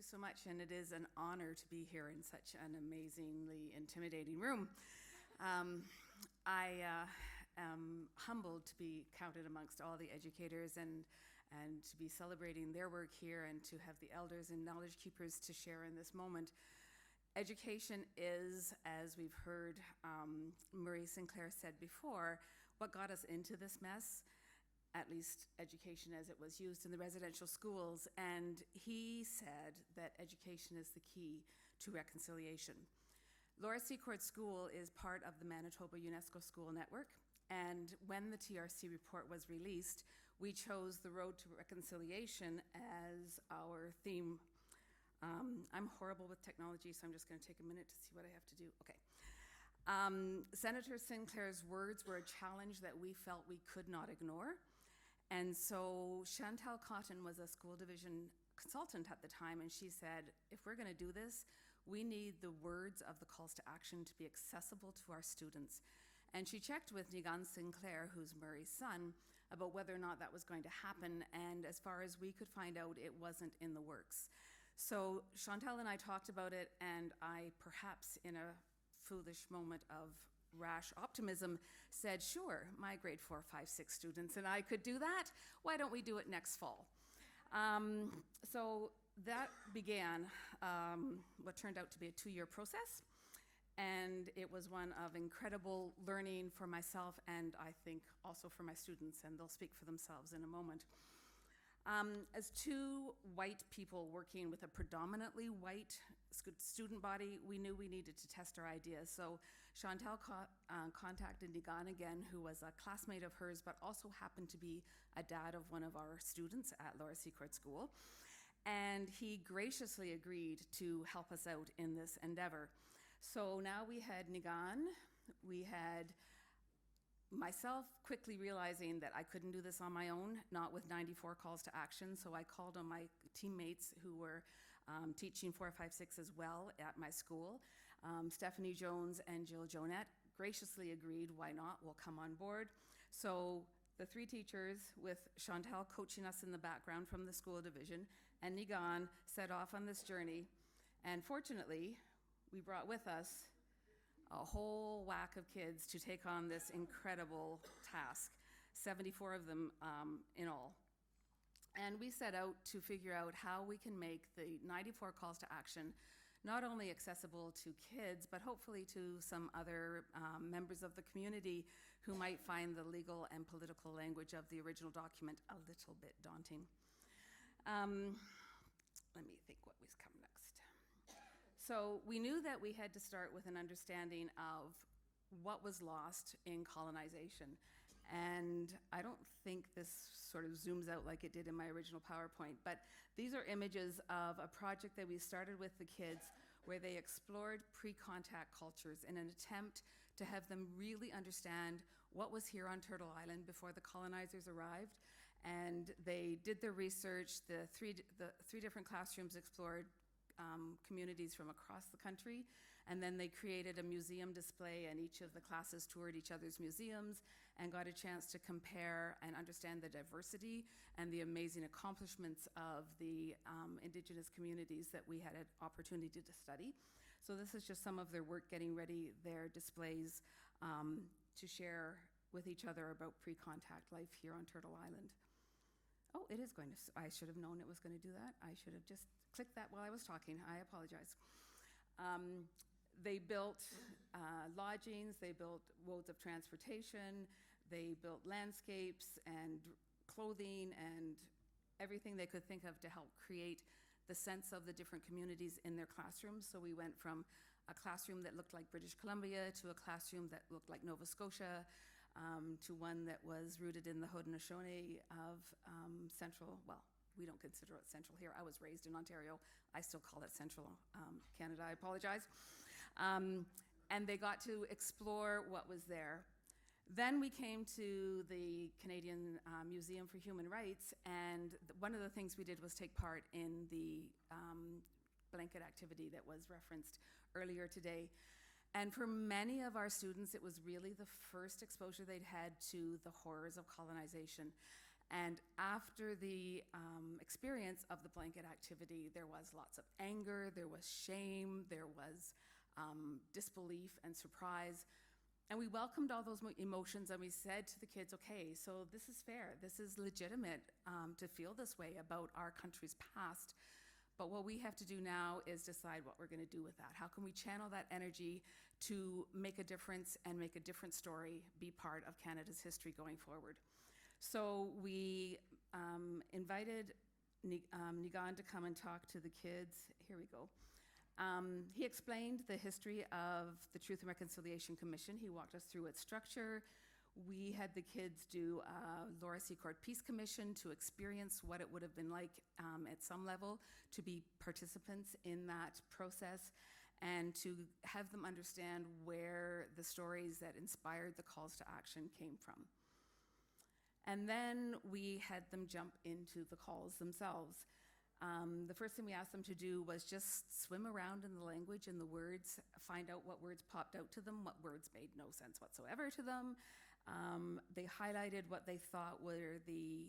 you so much, and it is an honor to be here in such an amazingly intimidating room. I am humbled to be counted amongst all the educators and to be celebrating their work here and to have the elders and knowledge keepers to share in this moment. Education is, as we've heard Murray Sinclair said before, what got us into this mess, at least education as it was used in the residential schools. And he said that education is the key to reconciliation. Laura Secord School is part of the Manitoba UNESCO School Network. And when the TRC report was released, we chose the Road to Reconciliation as our theme. I'm horrible with technology, so I'm just going to take a minute to see what I have to do. Okay. Senator Sinclair's words were a challenge that we felt we could not ignore. And so Chantal Cotton was a school division consultant at the time, and she said, if we're going to do this, we need the words of the calls to action to be accessible to our students. And she checked with Nigan Sinclair, who's Murray's son, about whether or not that was going to happen. And as far as we could find out, it wasn't in the works. So Chantal and I talked about it, and I, perhaps in a foolish moment of rash optimism, said, sure, my grade 4, 5, 6 students and I could do that. Why don't we do it next fall? So that began what turned out to be a 2-year process. And it was one of incredible learning for myself and I think also for my students, and they'll speak for themselves in a moment. As two white people working with a predominantly white student body, we knew we needed to test our ideas. So Chantal contacted Nigan again, who was a classmate of hers, but also happened to be a dad of one of our students at Laura Secord School. And he graciously agreed to help us out in this endeavor. So now we had Nigan, we had myself quickly realizing that I couldn't do this on my own, not with 94 calls to action, so I called on my teammates who were teaching 4, 5, 6 as well at my school. Stephanie Jones and Jill Jonette graciously agreed, why not, we'll come on board. So the 3 teachers, with Chantal coaching us in the background from the school division, and Nigan set off on this journey. And fortunately, we brought with us a whole whack of kids to take on this incredible task, 74 of them in all. And we set out to figure out how we can make the 94 calls to action not only accessible to kids, but hopefully to some other members of the community who might find the legal and political language of the original document a little bit daunting. Let me think what was coming next. So we knew that we had to start with an understanding of what was lost in colonization. And I don't think this sort of zooms out like it did in my original PowerPoint, but these are images of a project that we started with the kids where they explored pre-contact cultures in an attempt to have them really understand what was here on Turtle Island before the colonizers arrived. And they did their research. The three different classrooms explored communities from across the country, and then they created a museum display, and each of the classes toured each other's museums and got a chance to compare and understand the diversity and the amazing accomplishments of the Indigenous communities that we had an opportunity to study. So this is just some of their work getting ready, their displays to share with each other about pre-contact life here on Turtle Island. Oh, it is going to, I should have known it was going to do that. I should have just clicked that while I was talking. I apologize. They built lodgings, they built modes of transportation, they built landscapes and clothing and everything they could think of to help create the sense of the different communities in their classrooms. So we went from a classroom that looked like British Columbia to a classroom that looked like Nova Scotia, to one that was rooted in the Haudenosaunee of central, well, we don't consider it central here. I was raised in Ontario. I still call it central Canada. I apologize. And they got to explore what was there. Then we came to the Canadian Museum for Human Rights, and one of the things we did was take part in the blanket activity that was referenced earlier today. And for many of our students, it was really the first exposure they'd had to the horrors of colonization. And after the experience of the blanket activity, there was lots of anger, there was shame, there was disbelief and surprise. And we welcomed all those emotions, and we said to the kids, okay, so this is fair. This is legitimate to feel this way about our country's past. But what we have to do now is decide what we're going to do with that. How can we channel that energy to make a difference and make a different story be part of Canada's history going forward? So we invited Niigaan to come and talk to the kids. Here we go. He explained the history of the Truth and Reconciliation Commission. He walked us through its structure. We had the kids do a Laura Secord Peace Commission to experience what it would have been like at some level to be participants in that process and to have them understand where the stories that inspired the calls to action came from. And then we had them jump into the calls themselves. The first thing we asked them to do was just swim around in the language and the words, find out what words popped out to them, what words made no sense whatsoever to them. They highlighted what they thought were the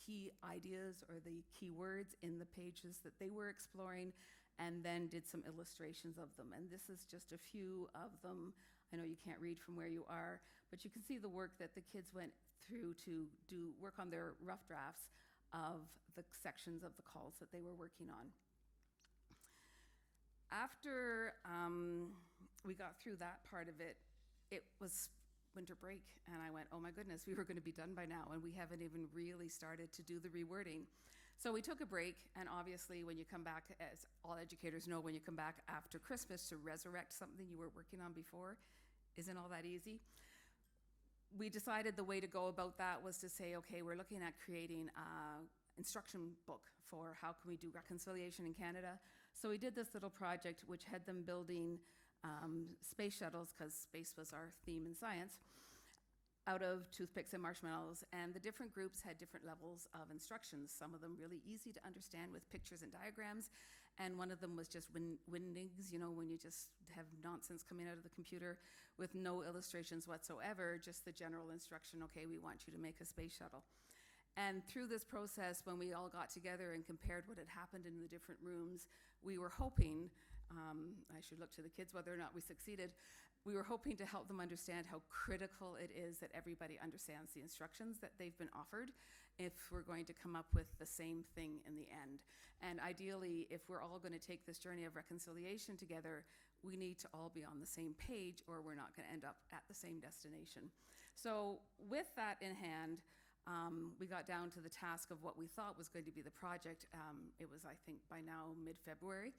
key ideas or the key words in the pages that they were exploring, and then did some illustrations of them. And this is just a few of them. I know you can't read from where you are, but you can see the work that the kids went through to do work on their rough drafts of the sections of the calls that they were working on. After we got through that part of it, it was winter break, and I went, oh my goodness, we were going to be done by now, and we haven't even really started to do the rewording. So we took a break, and obviously when you come back, as all educators know, when you come back after Christmas to resurrect something you were working on before, isn't all that easy. We decided the way to go about that was to say, okay, we're looking at creating an instruction book for how can we do reconciliation in Canada. So we did this little project which had them building space shuttles, because space was our theme in science, out of toothpicks and marshmallows. And the different groups had different levels of instructions, some of them really easy to understand with pictures and diagrams. And one of them was just windings, you know, when you just have nonsense coming out of the computer with no illustrations whatsoever, just the general instruction, okay, we want you to make a space shuttle. And through this process, when we all got together and compared what had happened in the different rooms, we were hoping, I should look to the kids whether or not we succeeded, we were hoping to help them understand how critical it is that everybody understands the instructions that they've been offered if we're going to come up with the same thing in the end. And ideally, if we're all going to take this journey of reconciliation together, we need to all be on the same page, or we're not going to end up at the same destination. So with that in hand, we got down to the task of what we thought was going to be the project. It was, I think, by now mid-February.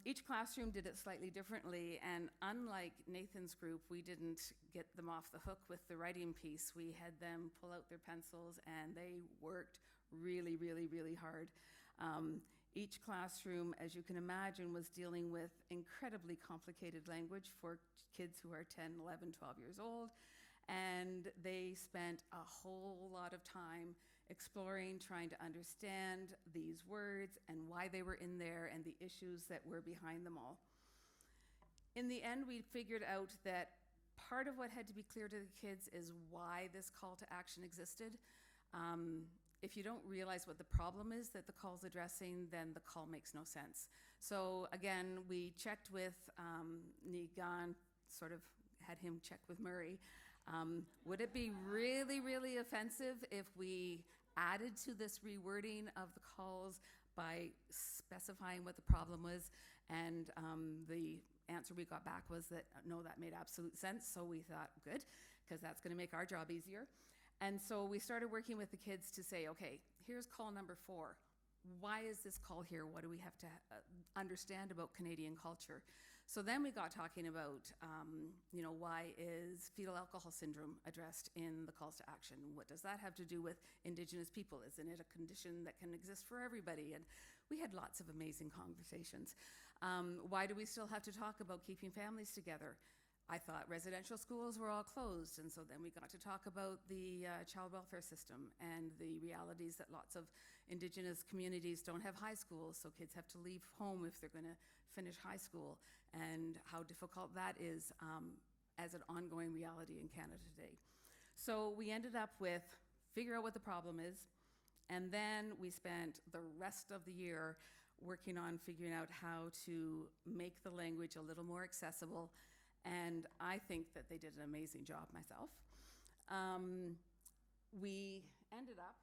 Each classroom did it slightly differently, and unlike Nathan's group, we didn't get them off the hook with the writing piece. We had them pull out their pencils, and they worked really, really, really hard. Each classroom, as you can imagine, was dealing with incredibly complicated language for kids who are 10, 11, 12 years old. And they spent a whole lot of time exploring, trying to understand these words and why they were in there and the issues that were behind them all. In the end, we figured out that part of what had to be clear to the kids is why this call to action existed. If you don't realize what the problem is that the call's addressing, then the call makes no sense. So again, we checked with Niigaan, sort of had him check with Murray. Would it be really, really offensive if we added to this rewording of the calls by specifying what the problem was? And the answer we got back was that no, that made absolute sense. So we thought, good, because that's going to make our job easier. And so we started working with the kids to say, okay, here's call number 4. Why is this call here? What do we have to understand about Canadian culture? So then we got talking about, why is fetal alcohol syndrome addressed in the calls to action? What does that have to do with Indigenous people? Isn't it a condition that can exist for everybody? And we had lots of amazing conversations. Why do we still have to talk about keeping families together? I thought residential schools were all closed, and so then we got to talk about the child welfare system and the realities that lots of Indigenous communities don't have high schools, so kids have to leave home if they're going to finish high school, and how difficult that is as an ongoing reality in Canada today. So we ended up with figure out what the problem is, and then we spent the rest of the year working on figuring out how to make the language a little more accessible, and I think that they did an amazing job myself. We ended up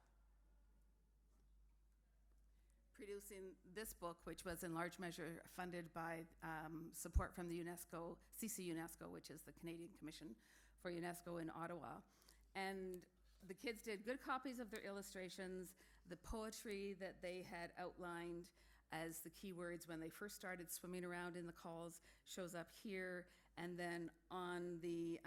producing this book, which was in large measure funded by support from the UNESCO, CC UNESCO, which is the Canadian Commission for UNESCO in Ottawa. And the kids did good copies of their illustrations. The poetry that they had outlined as the keywords when they first started swimming around in the calls shows up here. And then on the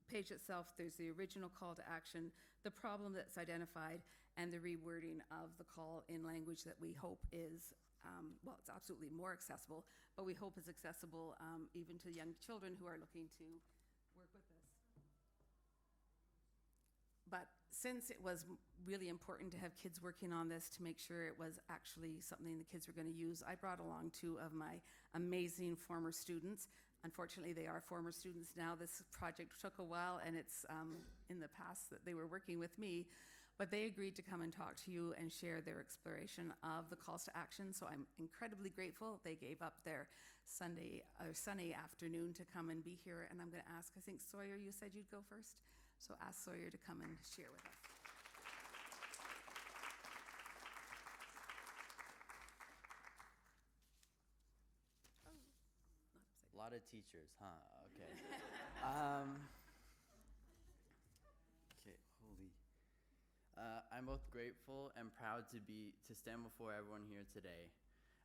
page itself, there's the original call to action, the problem that's identified, and the rewording of the call in language that we hope is, well, it's absolutely more accessible, but we hope is accessible even to young children who are looking to work with this. But since it was really important to have kids working on this to make sure it was actually something the kids were going to use, I brought along two of my amazing former students. Unfortunately, they are former students now. This project took a while, and it's in the past that they were working with me, but they agreed to come and talk to you and share their exploration of the calls to action, so I'm incredibly grateful. They gave up their sunny afternoon to come and be here, and I'm going to ask, I think, Sawyer, you said you'd go first? So ask Sawyer to come and share with us. A lot of teachers, huh? Okay. Okay, holy. I'm both grateful and proud to stand before everyone here today.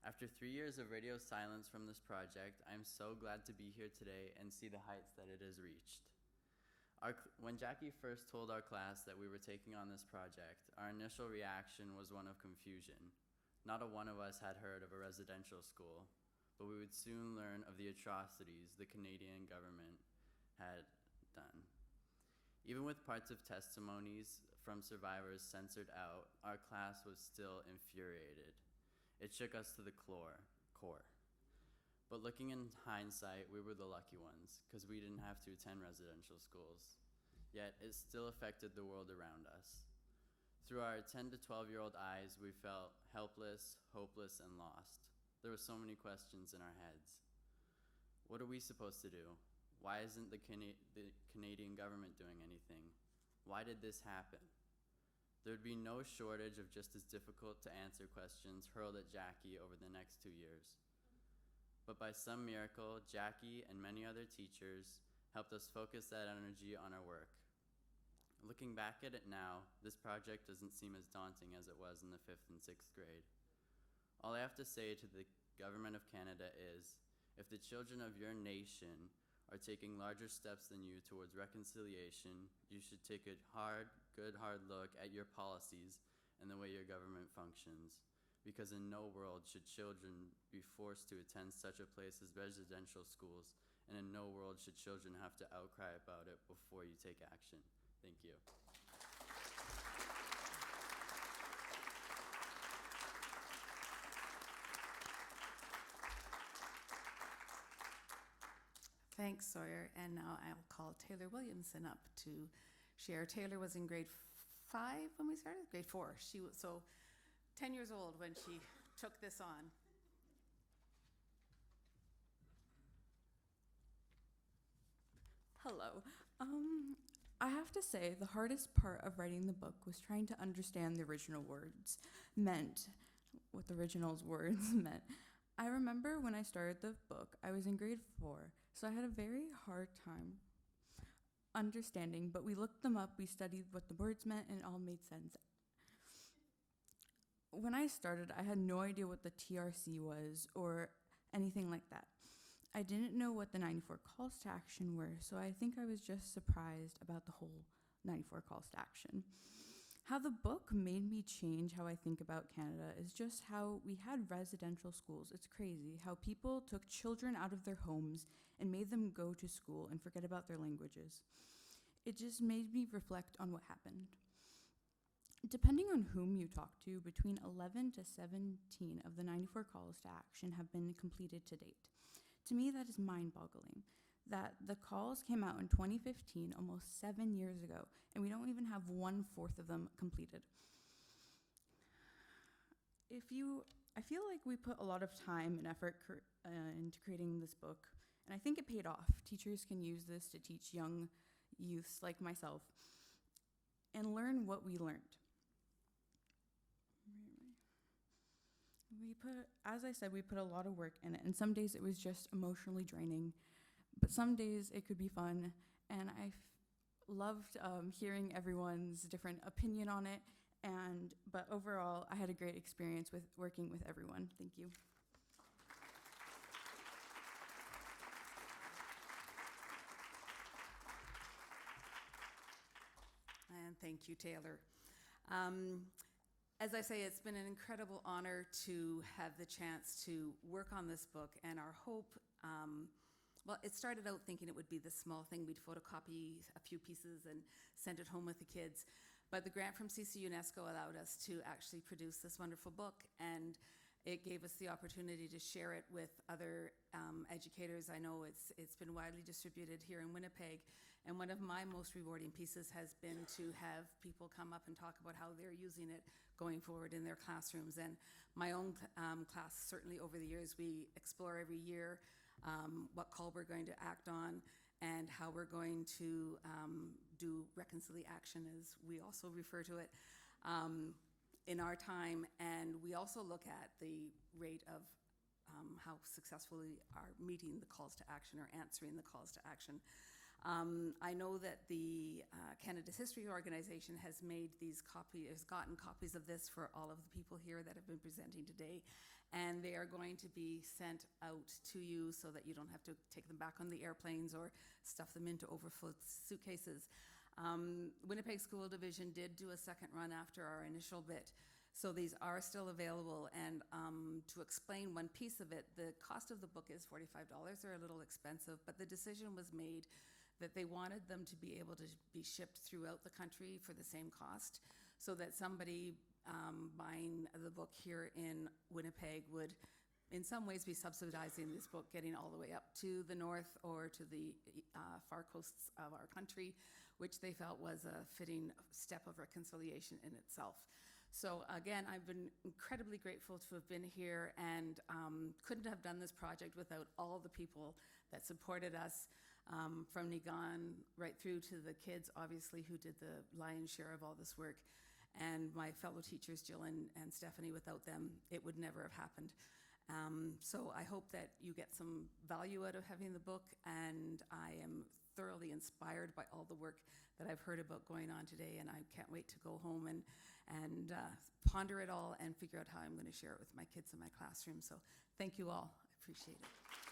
After 3 years of radio silence from this project, I'm so glad to be here today and see the heights that it has reached. When Jackie first told our class that we were taking on this project, our initial reaction was one of confusion. Not a one of us had heard of a residential school, but we would soon learn of the atrocities the Canadian government had done. Even with parts of testimonies from survivors censored out, our class was still infuriated. It shook us to the core. But looking in hindsight, we were the lucky ones, because we didn't have to attend residential schools. Yet, it still affected the world around us. Through our 10 to 12-year-old eyes, we felt helpless, hopeless, and lost. There were so many questions in our heads. What are we supposed to do? Why isn't the Canadian government doing anything? Why did this happen? There would be no shortage of just as difficult to answer questions hurled at Jackie over the next 2 years. But by some miracle, Jackie and many other teachers helped us focus that energy on our work. Looking back at it now, this project doesn't seem as daunting as it was in the 5th and 6th grade. All I have to say to the Government of Canada is, if the children of your nation are taking larger steps than you towards reconciliation, you should take a good hard look at your policies and the way your government functions. Because in no world should children be forced to attend such a place as residential schools, and in no world should children have to outcry about it before you take action. Thank you. Thanks, Sawyer. And now I'll call Taylor Williamson up to share. Taylor was in grade 5 when we started? Grade 4. She was so 10 years old when she took this on. Hello. I have to say the hardest part of writing the book was trying to understand the original words meant, what the original's words meant. I remember when I started the book, I was in grade 4, so I had a very hard time understanding, but we looked them up, we studied what the words meant, and it all made sense. When I started, I had no idea what the TRC was or anything like that. I didn't know what the 94 calls to action were, so I think I was just surprised about the whole 94 calls to action. How the book made me change how I think about Canada is just how we had residential schools. It's crazy how people took children out of their homes and made them go to school and forget about their languages. It just made me reflect on what happened. Depending on whom you talk to, between 11 to 17 of the 94 calls to action have been completed to date. To me, that is mind-boggling. that the calls came out in 2015, almost 7 years ago, and we don't even have 1/4 of them completed. I feel like we put a lot of time and effort into creating this book, and I think it paid off. Teachers can use this to teach young youths like myself and learn what we learned. As I said, we put a lot of work in it, and some days it was just emotionally draining, but some days it could be fun, and I loved hearing everyone's different opinion on it, but overall, I had a great experience with working with everyone. Thank you. And thank you, Taylor. As I say, it's been an incredible honor to have the chance to work on this book, and our hope, well, it started out thinking it would be this small thing. We'd photocopy a few pieces and send it home with the kids. But the grant from CC UNESCO allowed us to actually produce this wonderful book, and it gave us the opportunity to share it with other educators. I know it's been widely distributed here in Winnipeg, and one of my most rewarding pieces has been to have people come up and talk about how they're using it going forward in their classrooms. And my own class, certainly over the years, we explore every year what call we're going to act on and how we're going to do reconciliation, as we also refer to it, in our time. And we also look at the rate of how successfully are meeting the calls to action or answering the calls to action. I know that the Canada's History Organization has gotten copies of this for all of the people here that have been presenting today, and they are going to be sent out to you so that you don't have to take them back on the airplanes or stuff them into overfull suitcases. Winnipeg School Division did do a second run after our initial bit, so these are still available. And to explain one piece of it, the cost of the book is $45. They're a little expensive, but the decision was made that they wanted them to be able to be shipped throughout the country for the same cost, so that somebody buying the book here in Winnipeg would in some ways be subsidizing this book getting all the way up to the north or to the far coasts of our country, which they felt was a fitting step of reconciliation in itself. So again, I've been incredibly grateful to have been here, and couldn't have done this project without all the people that supported us, from Nigan right through to the kids, obviously, who did the lion's share of all this work, and my fellow teachers, Jill and Stephanie. Without them, it would never have happened. So I hope that you get some value out of having the book, and I am thoroughly inspired by all the work that I've heard about going on today, and I can't wait to go home and ponder it all and figure out how I'm going to share it with my kids in my classroom. So thank you all. I appreciate it.